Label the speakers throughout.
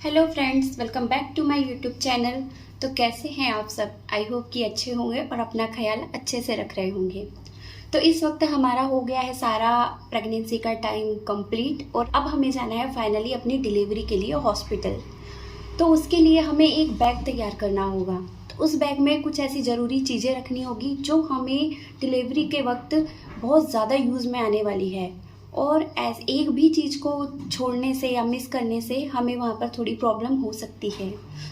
Speaker 1: Hello friends, welcome back to my YouTube channel. तो कैसे हैं आप सब? आई होप कि अच्छे होंगे और अपना ख्याल अच्छे से रख रहे होंगे। तो इस वक्त हमारा हो गया है सारा प्रेगनेंसी का टाइम कंप्लीट और अब हमें जाना है फाइनली अपनी डिलीवरी के लिए हॉस्पिटल। तो उसके लिए हमें एक बैग तैयार करना होगा। तो उस बैग में कुछ ऐसी ज़रूरी चीज़ें रखनी होगी जो हमें डिलीवरी के वक्त बहुत ज़्यादा यूज़ में आने वाली है, और एक भी चीज़ को छोड़ने से या मिस करने से हमें वहाँ पर थोड़ी प्रॉब्लम हो सकती है।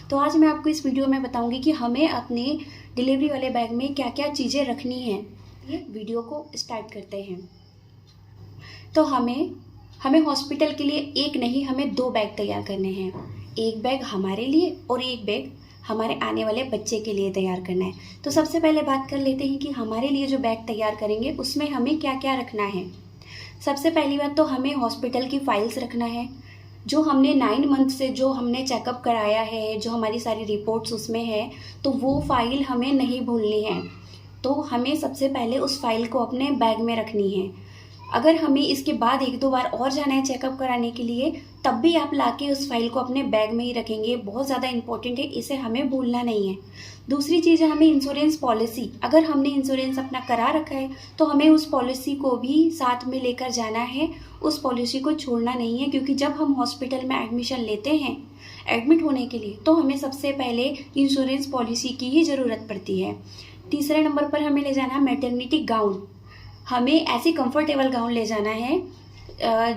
Speaker 1: तो आज मैं आपको इस वीडियो में बताऊंगी कि हमें अपने डिलीवरी वाले बैग में क्या क्या चीज़ें रखनी हैं। ये वीडियो को स्टार्ट करते हैं। तो हमें हॉस्पिटल के लिए एक नहीं, हमें 2 बैग तैयार करने हैं। एक बैग हमारे लिए और एक बैग हमारे आने वाले बच्चे के लिए तैयार करना है। तो सबसे पहले बात कर लेते हैं कि हमारे लिए जो बैग तैयार करेंगे उसमें हमें क्या क्या रखना है। सबसे पहली बात तो हमें हॉस्पिटल की फाइल्स रखना है। जो हमने 9 मंथ से जो हमने चेकअप कराया है, जो हमारी सारी रिपोर्ट्स उसमें है, तो वो फाइल हमें नहीं भूलनी है। तो हमें सबसे पहले उस फाइल को अपने बैग में रखनी है। अगर हमें इसके बाद 1-2 बार और जाना है चेकअप कराने के लिए, तब भी आप लाके उस फाइल को अपने बैग में ही रखेंगे। बहुत ज़्यादा इंपॉर्टेंट है, इसे हमें भूलना नहीं है। दूसरी चीज़ है हमें इंश्योरेंस पॉलिसी। अगर हमने इंश्योरेंस अपना करा रखा है तो हमें उस पॉलिसी को भी साथ में लेकर जाना है। उस पॉलिसी को छोड़ना नहीं है, क्योंकि जब हम हॉस्पिटल में एडमिशन लेते हैं एडमिट होने के लिए, तो हमें सबसे पहले इंश्योरेंस पॉलिसी की ही ज़रूरत पड़ती है। तीसरे नंबर पर हमें ले जाना है मैटरनिटी गाउन। हमें ऐसे कंफर्टेबल गाउन ले जाना है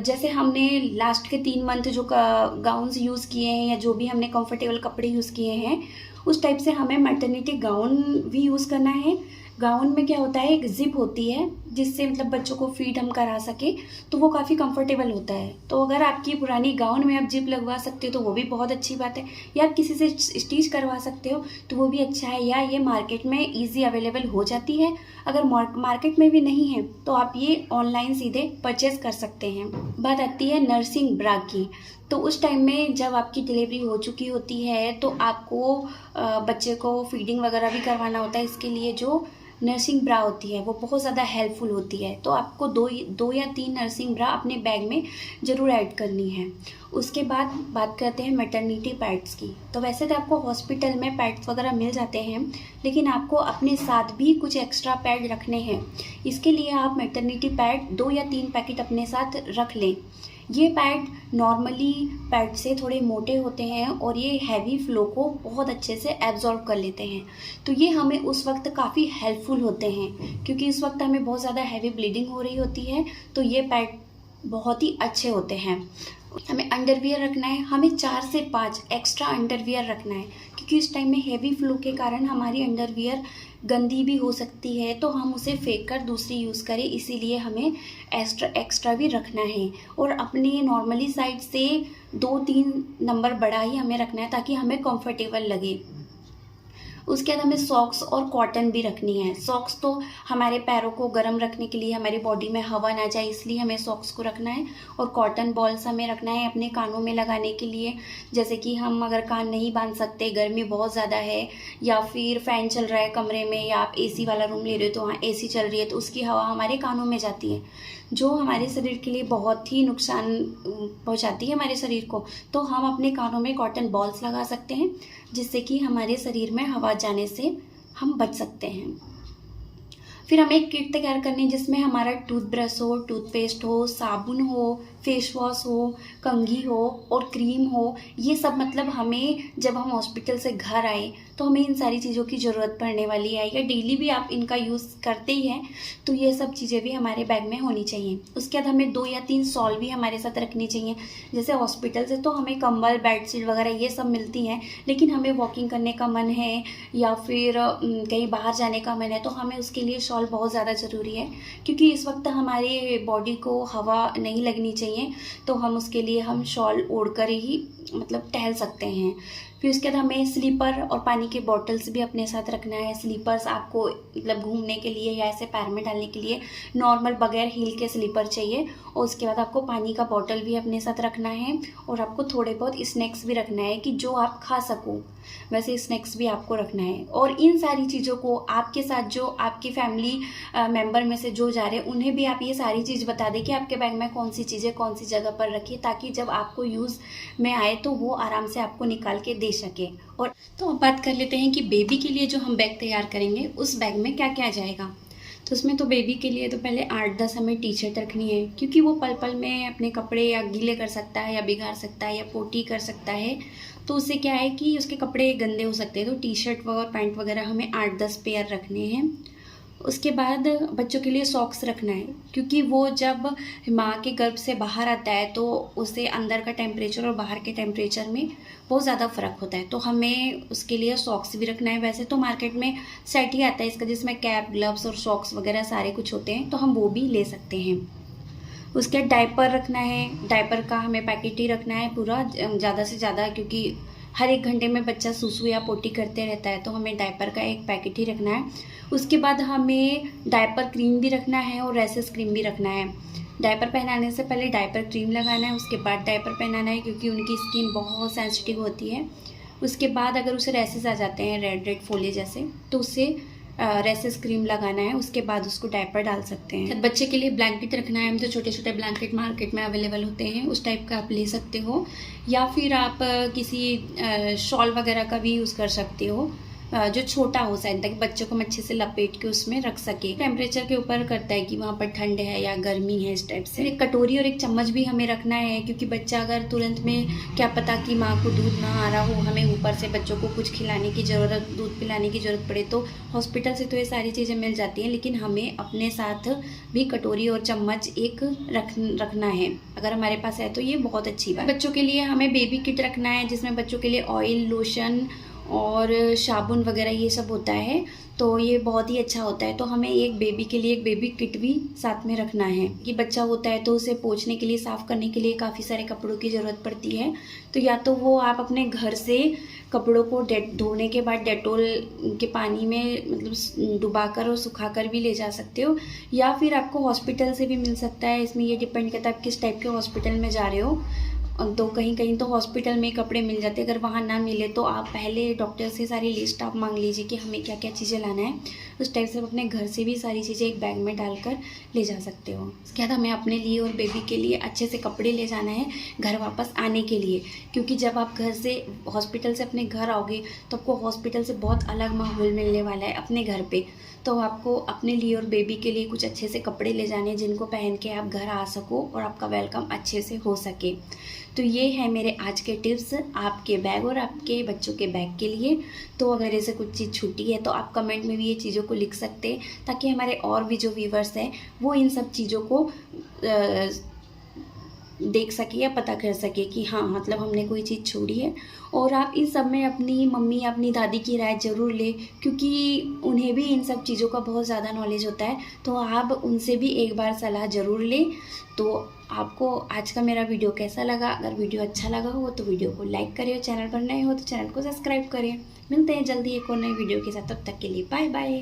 Speaker 1: जैसे हमने लास्ट के 3 मंथ जो गाउन्स यूज़ किए हैं या जो भी हमने कंफर्टेबल कपड़े यूज़ किए हैं, उस टाइप से हमें मैटरनिटी गाउन भी यूज़ करना है। गाउन में क्या होता है, एक जिप होती है जिससे मतलब बच्चों को फीड हम करा सके, तो वो काफ़ी कंफर्टेबल होता है। तो अगर आपकी पुरानी गाउन में आप जिप लगवा सकते हो तो वो भी बहुत अच्छी बात है, या आप किसी से स्टिच करवा सकते हो तो वो भी अच्छा है, या ये मार्केट में ईजी अवेलेबल हो जाती है। अगर मार्केट में भी नहीं है तो आप ये ऑनलाइन सीधे परचेज कर सकते हैं। बात आती है नर्सिंग ब्रा की। तो उस टाइम में जब आपकी डिलीवरी हो चुकी होती है तो आपको बच्चे को फीडिंग वगैरह भी करवाना होता है। इसके लिए जो नर्सिंग ब्रा होती है वो बहुत ज़्यादा हेल्पफुल होती है। तो आपको 2 या 3 नर्सिंग ब्रा अपने बैग में ज़रूर ऐड करनी है। उसके बाद बात करते हैं मैटरनिटी पैड्स की। तो वैसे तो आपको हॉस्पिटल में पैड्स वगैरह मिल जाते हैं, लेकिन आपको अपने साथ भी कुछ एक्स्ट्रा पैड रखने हैं। इसके लिए आप मैटरनिटी पैड 2 या 3 पैकेट अपने साथ रख लें। ये पैड नॉर्मली पैड से थोड़े मोटे होते हैं और ये हैवी फ्लो को बहुत अच्छे से एब्जॉर्ब कर लेते हैं। तो ये हमें उस वक्त काफ़ी हेल्पफुल होते हैं, क्योंकि उस वक्त हमें बहुत ज़्यादा हैवी ब्लीडिंग हो रही होती है। तो ये पैड बहुत ही अच्छे होते हैं। हमें अंडरवियर रखना है, हमें 4 से 5 एक्स्ट्रा अंडरवियर रखना है, क्योंकि इस टाइम में हैवी फ्लो के कारण हमारी अंडरवियर गंदी भी हो सकती है, तो हम उसे फेंक कर दूसरी यूज़ करें। इसीलिए हमें एक्स्ट्रा भी रखना है। और अपने नॉर्मली साइड से 2-3 नंबर बड़ा ही हमें रखना है ताकि हमें कंफर्टेबल लगे। उसके बाद हमें सॉक्स और कॉटन भी रखनी है। सॉक्स तो हमारे पैरों को गर्म रखने के लिए, हमारी बॉडी में हवा ना जाए इसलिए हमें सॉक्स को रखना है। और कॉटन बॉल्स हमें रखना है अपने कानों में लगाने के लिए। जैसे कि हम अगर कान नहीं बांध सकते, गर्मी बहुत ज़्यादा है, या फिर फ़ैन चल रहा है कमरे में, या आप एसी वाला रूम ले रहे हो तो वहाँ एसी चल रही है तो उसकी हवा हमारे कानों में जाती है, जो हमारे शरीर के लिए बहुत ही नुकसान पहुंचाती है हमारे शरीर को। तो हम अपने कानों में कॉटन बॉल्स लगा सकते हैं, जिससे कि हमारे शरीर में हवा जाने से हम बच सकते हैं। फिर हमें एक किट तैयार करनी है जिसमें हमारा टूथब्रश हो, टूथपेस्ट हो, साबुन हो, फेस वॉश हो, कंघी हो और क्रीम हो। ये सब मतलब हमें जब हम हॉस्पिटल से घर आए तो हमें इन सारी चीज़ों की ज़रूरत पड़ने वाली है, या डेली भी आप इनका यूज़ करते ही हैं, तो ये सब चीज़ें भी हमारे बैग में होनी चाहिए। उसके बाद हमें 2 या 3 शॉल भी हमारे साथ रखनी चाहिए। जैसे हॉस्पिटल से तो हमें कंबल, बेडशीट वगैरह ये सब मिलती हैं, लेकिन हमें वॉकिंग करने का मन है या फिर कहीं बाहर जाने का मन है तो हमें उसके लिए शॉल बहुत ज़्यादा ज़रूरी है, क्योंकि इस वक्त हमारे बॉडी को हवा नहीं लगनी चाहिए। तो हम उसके लिए हम शॉल ओढ़ कर ही मतलब टहल सकते हैं। फिर उसके बाद हमें स्लीपर और पानी के बॉटल्स भी अपने साथ रखना है। स्लीपर्स आपको मतलब घूमने के लिए या ऐसे पैर में डालने के लिए नॉर्मल बगैर हील के स्लीपर चाहिए। और उसके बाद आपको पानी का बॉटल भी अपने साथ रखना है और आपको थोड़े बहुत स्नैक्स भी रखना है कि जो आप खा सको, वैसे स्नैक्स भी आपको रखना है। और इन सारी चीज़ों को आपके साथ जो आपकी फैमिली मेंबर में से जो जा रहे हैं उन्हें भी आप ये सारी चीज़ बता दें कि आपके बैग में कौन सी चीज़ें कौन सी जगह पर रखिए, ताकि जब आपको यूज़ में आए तो वो आराम से आपको निकाल के दे सके। और तो अब बात कर लेते हैं कि बेबी के लिए जो हम बैग तैयार करेंगे उस बैग में क्या क्या जाएगा। तो उसमें तो बेबी के लिए तो पहले 8-10 हमें टी शर्ट रखनी है, क्योंकि वो पल पल में अपने कपड़े या गीले कर सकता है या बिगाड़ सकता है या पोटी कर सकता है। तो उससे क्या है कि उसके कपड़े गंदे हो सकते हैं। तो टी शर्ट और पैंट वगैरह हमें 8-10 पेयर रखने हैं। उसके बाद बच्चों के लिए सॉक्स रखना है, क्योंकि वो जब माँ के गर्भ से बाहर आता है तो उसे अंदर का टेम्परेचर और बाहर के टेम्परेचर में बहुत ज़्यादा फ़र्क होता है। तो हमें उसके लिए सॉक्स भी रखना है। वैसे तो मार्केट में सेट ही आता है इसका, जिसमें कैप, ग्लव्स और सॉक्स वगैरह सारे कुछ होते हैं, तो हम वो भी ले सकते हैं। उसके बाद डायपर रखना है। डायपर का हमें पैकेट ही रखना है पूरा, ज़्यादा से ज़्यादा, क्योंकि हर 1 घंटे में बच्चा सुसु या पोटी करते रहता है, तो हमें डायपर का एक पैकेट ही रखना है। उसके बाद हमें डायपर क्रीम भी रखना है और रैसेस क्रीम भी रखना है। डायपर पहनाने से पहले डायपर क्रीम लगाना है, उसके बाद डायपर पहनाना है, क्योंकि उनकी स्किन बहुत सेंसिटिव होती है। उसके बाद अगर उसे रैसेस आ जाते हैं रेड फोले जैसे, तो उससे रैसेस क्रीम लगाना है। उसके बाद उसको डायपर डाल सकते हैं। बच्चे के लिए ब्लैंकेट रखना है। हम तो छोटे छोटे ब्लैंकेट मार्केट में अवेलेबल होते हैं, उस टाइप का आप ले सकते हो, या फिर आप किसी शॉल वगैरह का भी यूज़ कर सकते हो जो छोटा हो शायद, ताकि बच्चों को हम अच्छे से लपेट के उसमें रख सके। टेम्परेचर के ऊपर करता है कि वहाँ पर ठंड है या गर्मी है, इस टाइप से। एक कटोरी और एक चम्मच भी हमें रखना है, क्योंकि बच्चा अगर तुरंत में क्या पता कि माँ को दूध ना आ रहा हो, हमें ऊपर से बच्चों को कुछ खिलाने की ज़रूरत, दूध पिलाने की ज़रूरत पड़े, तो हॉस्पिटल से तो ये सारी चीज़ें मिल जाती हैं, लेकिन हमें अपने साथ भी कटोरी और चम्मच एक रखना है। अगर हमारे पास है तो ये बहुत अच्छी बात। बच्चों के लिए हमें बेबी किट रखना है, जिसमें बच्चों के लिए ऑयल, लोशन और साबुन वगैरह ये सब होता है, तो ये बहुत ही अच्छा होता है। तो हमें एक बेबी के लिए एक बेबी किट भी साथ में रखना है, कि बच्चा होता है तो उसे पोंछने के लिए, साफ़ करने के लिए काफ़ी सारे कपड़ों की ज़रूरत पड़ती है। तो या तो वो आप अपने घर से कपड़ों को धोने के बाद डेटोल के पानी में मतलब डुबाकर और सुखाकर भी ले जा सकते हो, या फिर आपको हॉस्पिटल से भी मिल सकता है। इसमें ये डिपेंड करता है आप किस टाइप के हॉस्पिटल में जा रहे हो। तो कहीं कहीं तो हॉस्पिटल में कपड़े मिल जाते हैं। अगर वहाँ ना मिले तो आप पहले डॉक्टर से सारी लिस्ट आप मांग लीजिए कि हमें क्या क्या चीज़ें लाना है। उस टाइप से आप अपने घर से भी सारी चीज़ें एक बैग में डालकर ले जा सकते हो। इसके बाद हमें अपने लिए और बेबी के लिए अच्छे से कपड़े ले जाना है घर वापस आने के लिए, क्योंकि जब आप घर से हॉस्पिटल से अपने घर आओगे तो आपको हॉस्पिटल से बहुत अलग माहौल मिलने वाला है अपने घर पे। तो आपको अपने लिए और बेबी के लिए कुछ अच्छे से कपड़े ले जाने, जिनको पहन के आप घर आ सको और आपका वेलकम अच्छे से हो सके। तो ये है मेरे आज के टिप्स आपके बैग और आपके बच्चों के बैग के लिए। तो अगर ऐसे कुछ चीज़ छूटी है तो आप कमेंट में भी ये चीज़ों को लिख सकते हैं, ताकि हमारे और भी जो व्यूवर्स हैं वो इन सब चीज़ों को देख सके या पता कर सके कि हाँ मतलब हमने कोई चीज़ छोड़ी है। और आप इस सब में अपनी मम्मी या अपनी दादी की राय ज़रूर लें, क्योंकि उन्हें भी इन सब चीज़ों का बहुत ज़्यादा नॉलेज होता है। तो आप उनसे भी एक बार सलाह ज़रूर लें। तो आपको आज का मेरा वीडियो कैसा लगा? अगर वीडियो अच्छा लगा हो तो वीडियो को लाइक करें, और चैनल पर नए हो तो चैनल को सब्सक्राइब करें। मिलते हैं जल्दी एक और नई वीडियो के साथ, तब तक के लिए बाय बाय।